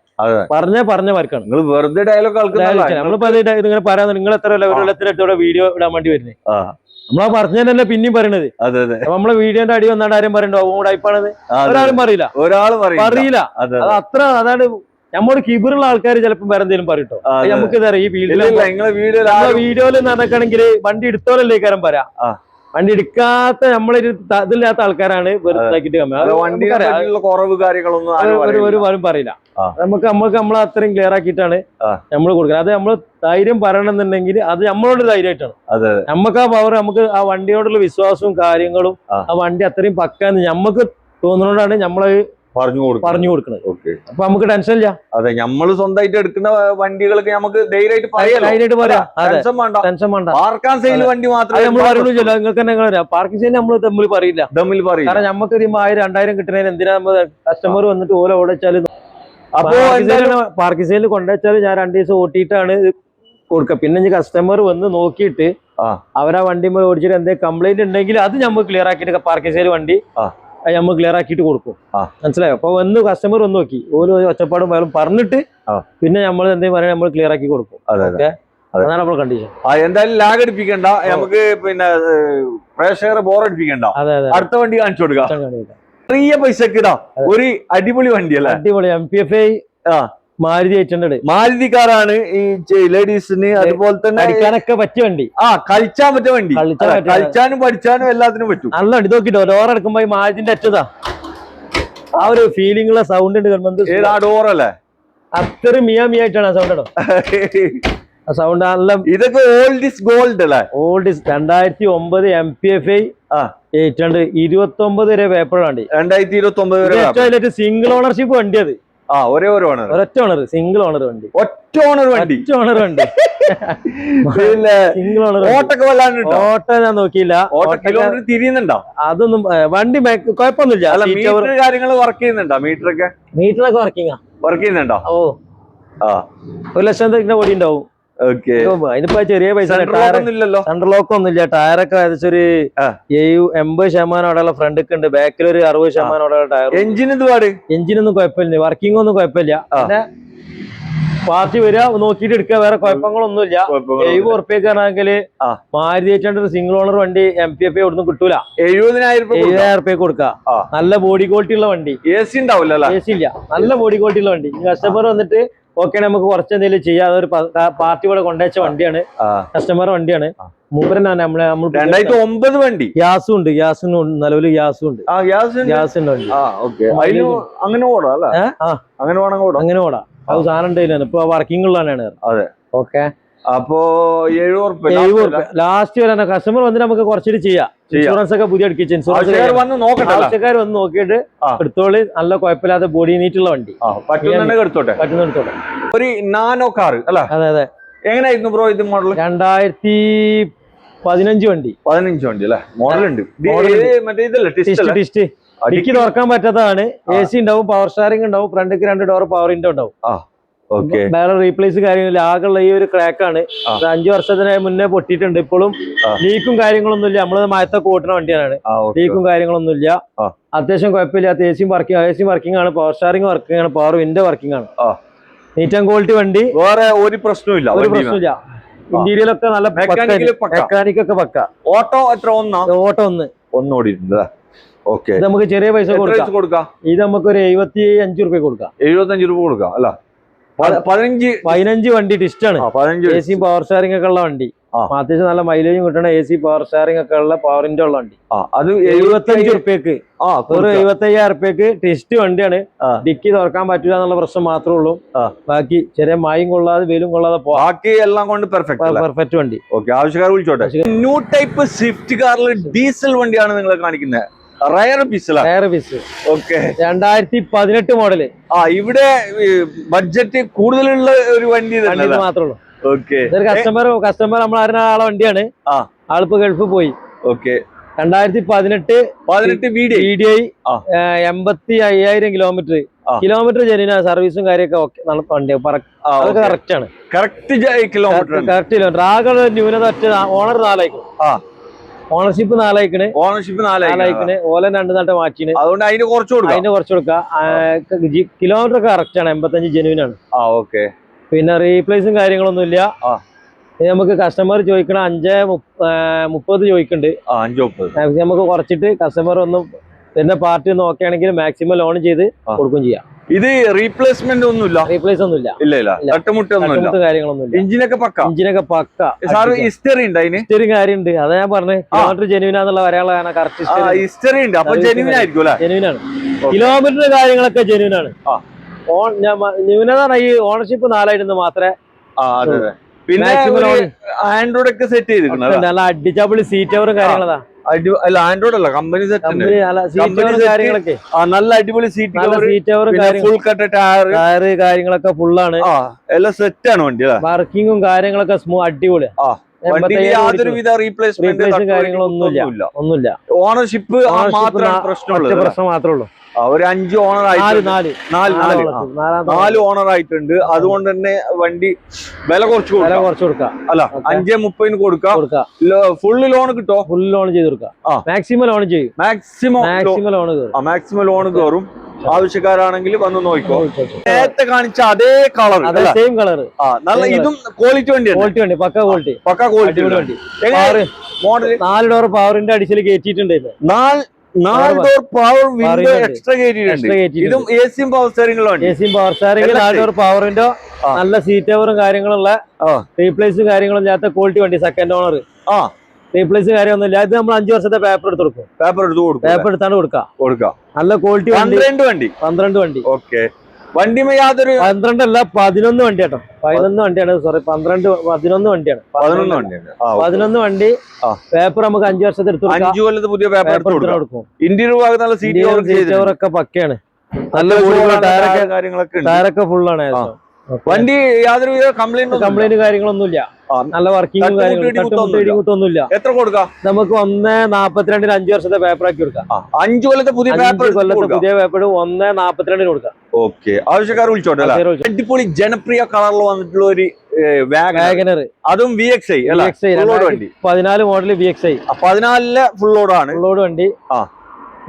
പറഞ്ഞ വർക്കാണ്. നിങ്ങൾ വെറുതെ ഡയലോഗ് നമ്മളിപ്പോ ഇതിങ്ങനെ പറയാൻ നിങ്ങൾ എത്ര ഒരു വീഡിയോ ഇടാൻ വേണ്ടി വരുന്നത് നമ്മളാ പറഞ്ഞതല്ലേ പിന്നെയും പറയണത്. നമ്മളെ വീഡിയോന്റെ അടി വന്നാണ്ട് ആരും പറയണ്ടോ ടൈപ്പാണെന്ന് ഒരാളും പറയില്ല. അത് അത്ര അതാണ് നമ്മോട് കിബിറുള്ള ആൾക്കാർ ചിലപ്പോൾ വേറെ എന്തെങ്കിലും പറയട്ടോ. നമുക്ക് ഈ വീഡിയോയിൽ നടക്കണമെങ്കിൽ വണ്ടി എടുത്തോലല്ലേ കാരം പറയാം. വണ്ടി എടുക്കാത്ത നമ്മളൊരു ഇതില്ലാത്ത ആൾക്കാരാണ് കുറവ് കാര്യങ്ങളൊന്നും ആരും പറയില്ല. നമുക്ക് നമ്മളെ അത്രയും ക്ലിയർ ആക്കിയിട്ടാണ് നമ്മൾ കൊടുക്കുന്നത്. അത് നമ്മൾ ധൈര്യം പറയണമെന്നുണ്ടെങ്കിൽ അത് നമ്മളോട് ധൈര്യമായിട്ടാണ്. നമുക്ക് ആ പവർ, നമുക്ക് ആ വണ്ടിയോടുള്ള വിശ്വാസവും കാര്യങ്ങളും ആ വണ്ടി അത്രയും പക്കാന്ന് നമുക്ക് തോന്നുന്നതുകൊണ്ടാണ് നമ്മള് പറഞ്ഞു കൊടുക്കുന്നത്. അപ്പൊ നമുക്ക് ടെൻഷൻ ഇല്ല. അതെ, നമ്മള് സ്വന്തമായിട്ട് എടുക്കുന്ന വണ്ടികൾക്ക് നമുക്ക് ധൈര്യമായിട്ട് പറയാം. വണ്ടി മാത്രമേ നമ്മൾ പറയുള്ളൂ. നിങ്ങൾക്ക് തന്നെ പാർക്കിംഗ് സെയിൽ നമ്മൾ തമ്മിൽ പറയില്ല. കാരണം നമുക്ക് 1000-2000 കിട്ടുന്നതിന് എന്തിനാ കസ്റ്റമർ വന്നിട്ട് ഓല ഓടിച്ചാല് പാർക്കിംഗ് സെയിലിൽ കൊണ്ടുവച്ചാൽ ഞാൻ 2 ദിവസം ഓട്ടിയിട്ടാണ് കൊടുക്കുക. പിന്നെ കസ്റ്റമർ വന്ന് നോക്കിയിട്ട് അവരാ വണ്ടി ഓടിച്ചിട്ട് എന്തെങ്കിലും കംപ്ലൈന്റ് ഉണ്ടെങ്കിൽ അത് നമുക്ക് ക്ലിയർ ആക്കിയിട്ട് പാർക്കിംഗ് സെയിൽ വണ്ടി നമ്മൾ ക്ലിയർ ആക്കിയിട്ട് കൊടുക്കും. മനസ്സിലായോ? അപ്പൊ കസ്റ്റമർ വന്ന് നോക്കി ഓരോ ഒച്ചപ്പാടും വേറെ പറഞ്ഞിട്ട് പിന്നെ നമ്മൾ എന്തെങ്കിലും പറയാൻ നമ്മൾ ക്ലിയർ ആക്കി കൊടുക്കും. അതാണ് നമ്മൾ കണ്ടീഷൻ. എന്തായാലും ലാഗ് അടിപ്പിക്കണ്ട, നമുക്ക് പിന്നെ പ്രേക്ഷകരെ ബോറടിപ്പിക്കണ്ട. അടുത്ത വണ്ടി കാണിച്ചു കൊടുക്കാം. ചെറിയ പൈസക്ക് ഒരു അടിപൊളി വണ്ടിയല്ലേ? അടിപൊളി MPFI മാരുതി 800. മാരുതി കാറാണ്. ഈ ലേഡീസിന് അതുപോലെ തന്നെ അടിക്കാനൊക്കെ പറ്റിയ വണ്ടി, കളിച്ചാൻ പറ്റിയ വണ്ടി, കളിച്ചാനും പഠിച്ചാനും എല്ലാത്തിനും പറ്റും. നല്ല വണ്ടി. നോക്കിട്ടോ ഡോർ എടുക്കുമ്പോ ഈ മാരുതിന്റെ അറ്റതാ ആ ഒരു ഫീലിംഗ് ഉള്ള സൗണ്ട് ഉണ്ട്. ഏതാ ഡോറല്ലേ? അത്ര മിയായിട്ടാണ് ആ സൗണ്ട് ഇടോ. ആ സൗണ്ട് നല്ല. ഇതൊക്കെ ഓൾഡ് ഇസ് ഗോൾഡ് അല്ലേ? ഓൾഡ് ഇസ് 2009 MPFI 800 29 വരെ പേപ്പറാണ്. 2029 സിംഗിൾ ഓണർഷിപ്പ് വണ്ടി. അത് ഒരൊറ്റ ഓണർ, സിംഗിൾ ഓണർ വണ്ടി. ഒറ്റ ഓണർ വണ്ടി. Single owner. ഓട്ടോ ഞാൻ നോക്കിയില്ല. തിരിയുന്നുണ്ടോ? അതൊന്നും വണ്ടി കുഴപ്പമൊന്നുമില്ല. കാര്യങ്ങൾ വർക്ക് ചെയ്യുന്നുണ്ടോ? മീറ്ററൊക്കെ വർക്ക് ചെയ്യുന്നുണ്ടോ? ഓ 1,00,000 ഓടി ഉണ്ടാവും. അതിനിപ്പോ ചെറിയ പൈസ. സെൻട്രൽ ലോക്ക് ഒന്നുമില്ല. ടയറൊക്കെ ഏകദേശം ഒരു 80% അവിടെയുള്ള ഫ്രണ്ട് ഉണ്ട്. ബാക്കിൽ ഒരു 60% അവിടെയുള്ള ടയർ. എഞ്ചിനൊന്നും കുഴപ്പമില്ല, വർക്കിംഗ് ഒന്നും കുഴപ്പമില്ല. പിന്നെ പാർട്ടി വരിക നോക്കിയിട്ട് എടുക്കുക, വേറെ കുഴപ്പങ്ങളൊന്നുമില്ല. 70 ഉറുപ്പ്യൊക്കെ ആണെങ്കിൽ മാരുതി 800 സിംഗിൾ ഓണർ വണ്ടി MPFI ഒന്നും കിട്ടൂല. 70,000 ഉറുപ്പ്യൊക്കെ കൊടുക്കുക. നല്ല ബോഡി ക്വാളിറ്റി ഉള്ള വണ്ടി. AC ഉണ്ടാവില്ല, AC ഇല്ല. നല്ല ബോഡി ക്വാളിറ്റി ഉള്ള വണ്ടി. കസ്റ്റമർ വന്നിട്ട് ഓക്കെ നമുക്ക് കുറച്ച് എന്തെങ്കിലും ചെയ്യാം. അതൊരു പാർട്ടി ഇവിടെ കൊണ്ടുവച്ച വണ്ടിയാണ്, കസ്റ്റമർ വണ്ടിയാണ്. മൂപ്പരനാ 2009 വണ്ടി. ഗ്യാസും ഉണ്ട്, നിലവിൽ ഗ്യാസും ഉണ്ട്. ഗ്യാസിന്റെ വണ്ടി അങ്ങനെ ഓടാം. അത് സാധനം ഉണ്ടായില്ല. ഇപ്പൊ വർക്കിംഗ് ഉള്ളതാണ്. ഓക്കെ. അപ്പോ 70 ലാസ്റ്റ് വരാൻ കസ്റ്റമർ വന്നിട്ട് നമുക്ക് കുറച്ചിട്ട് ചെയ്യാം. ഇൻഷുറൻസ് ഒക്കെ പുതിയ അടിക്കിച്ച് ആവശ്യക്കാർ വന്ന് നോക്കിയിട്ട് എടുത്തോളി. നല്ല കുഴപ്പമില്ലാത്ത ബോഡി നീറ്റുള്ള വണ്ടി. പറ്റുന്ന ഒരു നാനോ കാർ അല്ല? അതെ. എങ്ങനെയായിരുന്നു ബ്രോ ഇത് മോഡൽ? 2015 വണ്ടി. 15 വണ്ടി അല്ലെ? മോഡൽ ഉണ്ട്. ഡിക്കി തുറക്കാൻ പറ്റാത്തതാണ്. AC ഉണ്ടാവും, പവർ സ്റ്റാറിംഗ് ഉണ്ടാവും, ഫ്രണ്ടിക്ക് 2 ഡോർ പവർ വിൻഡോ ഉണ്ടാവും. ഓക്കെ. വേറെ റീപ്ലേസ് കാര്യങ്ങളില്ല, ആകെയുള്ള ഈ ഒരു ക്രാക്കാണ്. 5 വർഷത്തിന് മുന്നേ പൊട്ടിയിട്ടുണ്ട്. ഇപ്പോഴും ലീക്കും കാര്യങ്ങളൊന്നും ഇല്ല. നമ്മള് മഴത്തൊക്കെ ഓട്ടുന്ന വണ്ടിയാണ്, ലീക്കും കാര്യങ്ങളൊന്നും ഇല്ല. അത്യാവശ്യം കുഴപ്പമില്ലാത്ത എ സി വർക്കിംഗ് ആണ്, പവർ സ്റ്റാറിംഗ് വർക്കിംഗ് ആണ്, പവർ വിൻഡോ വർക്കിംഗ് ആണ്. നീറ്റ് ആൻഡ് ക്വാളിറ്റി വണ്ടി, വേറെ ഒരു പ്രശ്നമില്ല. ഇന്റീരിയർ ഒക്കെ നല്ല മെക്കാനിക് ഒക്കെ പക്ക. ഓട്ടോ എത്ര? ഓട്ടോ ഒന്ന് ഓടിയിട്ടുണ്ട്. ഓക്കെ. ഇത് നമുക്ക് ചെറിയ പൈസ കൊടുക്കാം. ഇത് നമുക്ക് ഒരു 75 രൂപ കൊടുക്കാം. 75 രൂപ കൊടുക്കാം അല്ല. 15 വണ്ടി ടിസ്റ്റാണ്. എ സി പവർ സ്റ്റാറിംഗ് ഒക്കെ ഉള്ള വണ്ടി, അത്യാവശ്യം നല്ല മൈലേജും കിട്ടണ എ സി പവർ സ്റ്റാറിംഗ് ഒക്കെ ഉള്ള പവറിന്റെ ഉള്ള വണ്ടി. അത് 75 റുപ്യക്ക്, ഒരു 75,000 റുപ്യക്ക് ടിസ്റ്റ് വണ്ടിയാണ്. ഡിക്കി തുറക്കാൻ പറ്റില്ല എന്നുള്ള പ്രശ്നം മാത്രമേ ഉള്ളൂ. ബാക്കി ചെറിയ മായും കൊള്ളാതെ വെയിലും കൊള്ളാതെ ബാക്കി എല്ലാം കൊണ്ട് പെർഫെക്റ്റ് വണ്ടി. ഓക്കെ. ആവശ്യക്കാർ വിളിച്ചോട്ടെ. ന്യൂ ടൈപ്പ് സ്വിഫ്റ്റ് കാറിൽ ഡീസൽ വണ്ടിയാണ് നിങ്ങൾ കാണിക്കുന്നത്. Rare piece. ഓക്കെ. 2018 മോഡല്. ഇവിടെ ബഡ്ജറ്റ് കൂടുതലുള്ള ഒരു വണ്ടി മാത്രമേ ഉള്ളൂ. ഓക്കെ. കസ്റ്റമർ നമ്മൾ അറിയുന്ന ആളെ വണ്ടിയാണ്. ആളിപ്പോ ഗൾഫിൽ പോയി. ഓക്കെ. 2018 VDI 85,000 കിലോമീറ്റർ ജനുവിനാ. സർവീസും കാര്യമൊക്കെ വണ്ടി അതൊക്കെ കറക്റ്റ് ആണ്. Correct kilometre. ആകെ ന്യൂനത ഒറ്റ ഓണർ 4 ഓണർഷിപ്പ് 4 ഓല 2 നാട്ടെ മാറ്റിന്. അതുകൊണ്ട് അതിന് കുറച്ച് കൊടുക്കാം. കിലോമീറ്റർ കറക്റ്റ് ആണ്, 85 ജനുവിനാണ്. ഓക്കെ. പിന്നെ റീപ്ലേസും കാര്യങ്ങളൊന്നും ഇല്ല. നമുക്ക് കസ്റ്റമർ ചോദിക്കണം 5:30 ചോദിക്കുന്നുണ്ട്. 5:30 നമുക്ക് കുറച്ചിട്ട് കസ്റ്റമർ ഒന്നും പിന്നെ പാർട്ടി നോക്കുകയാണെങ്കിൽ മാക്സിമം ലോൺ ചെയ്ത് കൊടുക്കും ചെയ്യാം. ഇത് റീപ്ലേസ്മെന്റ് ഒന്നുമില്ല, റീപ്ലേസ് ഒന്നുമില്ല, കാര്യങ്ങളൊന്നും. എഞ്ചിനൊക്കെ പക്ക. ഹിസ്റ്ററി ഉണ്ട്, ഹിസ്റ്ററി കാര്യമുണ്ട്. അതാ ഞാൻ പറഞ്ഞത്, കിലോമീറ്റർ ജെനുവിനാന്നുള്ള വരാനുള്ള കറക്റ്റ് ഹിസ്റ്ററി ഉണ്ട്. അപ്പൊ ജെനുവിൻ ആയിരിക്കും. ജെനുവിനാണ്. കിലോമീറ്റർ കാര്യങ്ങളൊക്കെ ജെനുവിനാണ്. ന്യൂനതാണ് ഈ ഓണർഷിപ്പ് 4 മാത്രമേ. പിന്നെ ആൻഡ്രോയിഡ് ഒക്കെ സെറ്റ് ചെയ്തിട്ടുണ്ട്. നല്ല അടിച്ചപൊളി സീറ്റ് കവറും കാര്യങ്ങളതാ. അല്ല, ആൻഡ്രോയിഡ് അല്ല, കമ്പനി സെറ്റ്. നല്ല അടിപൊളി seat cover, full cut tyre കാര്യങ്ങളൊക്കെ ഫുള്ളാണ്. എല്ലാം സെറ്റ് ആണ് വണ്ടി. വർക്കിങ്ങും കാര്യങ്ങളൊക്കെ അടിപൊളി. യാതൊരുവിധ റീപ്ലേസ്മെന്റ് ഒന്നുമില്ല. ഓണർഷിപ്പ് പ്രശ്നം മാത്രമേ ഉള്ളൂ. ഒരു 5 ഓണർ ആയിട്ടുണ്ട്, 4 ഓണർ ആയിട്ടുണ്ട്. അതുകൊണ്ട് തന്നെ വണ്ടി വില കുറച്ച് കൊടുക്കാം. അല്ല, 5:30 കൊടുക്കാം. ഫുള്ള് ലോൺ കിട്ടോ? ഫുൾ ലോൺ ചെയ്ത് കൊടുക്കാം. മാക്സിമം ലോൺ ചെയ്യും. മാക്സിമം ലോൺ കയറും. ആവശ്യക്കാരാണെങ്കിൽ വന്ന് നോക്കിക്കോ. നേരത്തെ കാണിച്ച അതേ കളർ, സെയിം കളർ. നല്ല ഇതും ക്വാളിറ്റി വണ്ടിയാണ്. പക്ക ക്വാളിറ്റി വണ്ടി. മോഡൽ 4 ഡോർ പവറിന്റെ അടിച്ചിൽ കയറ്റിയിട്ടുണ്ട്. 4 ഡോർ പവർ വിൻഡോ എക്സ്ട്രാ കയറ്റിയിട്ടുണ്ട്. ഇതും എസിയും പവർ സ്റ്റാറിംഗും. 4 ഡോർ പവറിന്റെ നല്ല സീറ്റ് കവറും കാര്യങ്ങളുള്ള റീപ്ലേസും കാര്യങ്ങളും ഇല്ലാത്ത ക്വാളിറ്റി വണ്ടി. Second owner. റീപ്ലേസ് കാര്യമൊന്നും ഇല്ല. ഇത് നമ്മൾ 5 വർഷത്തെ പേപ്പർ എടുത്ത് കൊടുക്കും. പേപ്പർ എടുത്താണ് കൊടുക്കാം. നല്ല ക്വാളിറ്റി വണ്ടി. 12 വണ്ടി. ഓക്കെ. വണ്ടിമേ യാതൊരു 12 അല്ല, 11 വണ്ടി കേട്ടോ. 11 വണ്ടിയാണ്. സോറി, 11 വണ്ടിയാണ്. 11 വണ്ടി. പേപ്പർ നമുക്ക് 5 വർഷത്തെ എടുത്ത് 5 കൊല്ലത്ത് പുതിയ പേപ്പർ കൊടുക്കും. ഇന്റീരിയർ ഭാഗത്ത് നല്ല സീറ്റ് കവറൊക്കെ പക്കയാണ്. നല്ല ടയറൊക്കെ ഫുള്ളാണ്. വണ്ടി യാതൊരു കംപ്ലൈന്റ് കാര്യങ്ങളൊന്നുമില്ല. നല്ല വർക്കിംഗും കാര്യങ്ങളൊന്നുമില്ല. എത്ര കൊടുക്കാം? നമുക്ക് 1:42 5 വർഷത്തെ പേപ്പർ ആക്കി കൊടുക്കാം. 5 കൊല്ലത്തെ പുതിയ പേപ്പർ 1:42 കൊടുക്കാം. ഓക്കെ. ആവശ്യക്കാർ വിളിച്ചോട്ടെ. അടിപൊളി ജനപ്രിയ കളറിൽ വന്നിട്ടുള്ള ഒരു വാഗനർ, അതും VXI വണ്ടി. 14 മോഡൽ VXI. 14 ഫുൾ ലോഡാണ്. വണ്ടി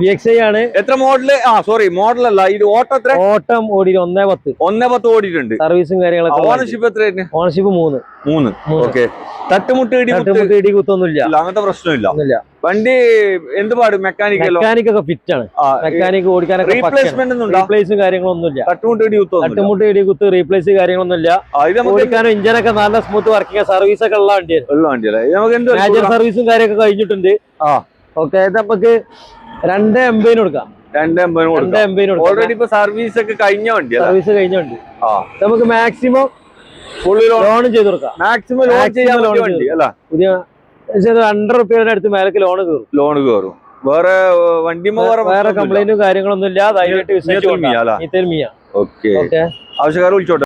VXI ആണ്. എത്ര മോഡല്? സോറി, മോഡലല്ല, ഇത് ഓട്ടം ഓടി 1:10 ഓടിയിട്ടുണ്ട്. സർവീസും കാര്യങ്ങളൊക്കെ. ഓണർഷിപ്പ് എത്രയായിരുന്നു? ഓണർഷിപ്പ് 3. ഓക്കെ. തട്ടുമുട്ട് ഇടികുത്തൊന്നുമില്ല, അങ്ങനത്തെ പ്രശ്നമില്ല. വണ്ടി എന്ത് പാട്? മെക്കാനിക്കൊക്കെ ഫിറ്റ് ആണ്. മെക്കാനിക് ഓടിക്കാനൊക്കെ. റീപ്ലേസും കാര്യങ്ങളൊന്നുമില്ല. തട്ടുമുട്ട് ഇടികുത്ത് റീപ്ലേസ് കാര്യങ്ങളൊന്നുമില്ല. ഓടിക്കാനും ഇഞ്ചനൊക്കെ നല്ല സ്മൂത്ത് വർക്കിംഗ്, സർവീസ് ഒക്കെ ഉള്ള വണ്ടിയല്ലേ. മേജർ സർവീസും കാര്യമൊക്കെ കഴിഞ്ഞിട്ടുണ്ട്. ഓക്കെ. ഇത് നമുക്ക് 2:80 കൊടുക്കാം. 2:80 ഓൾറെഡി ഇപ്പൊ സർവീസ് ഒക്കെ കഴിഞ്ഞ വണ്ടി. നമുക്ക് മാക്സിമം ഫുൾ ലോൺ ചെയ്ത് കൊടുക്കാം. മാക്സിമം ലോൺ ചെയ്യാൻ വണ്ടി അല്ല. പുതിയ 200 രൂപയുടെ അടുത്ത് മേലേക്ക് ലോൺ കയറും. വേറെ വണ്ടി വേറെ കംപ്ലൈന്റും കാര്യങ്ങളൊന്നും ഇല്ല. ധൈര്യമായിട്ട് വിശ്വസിച്ച്. ഓക്കെ. ആവശ്യക്കാർ വിളിച്ചോട്ടെ.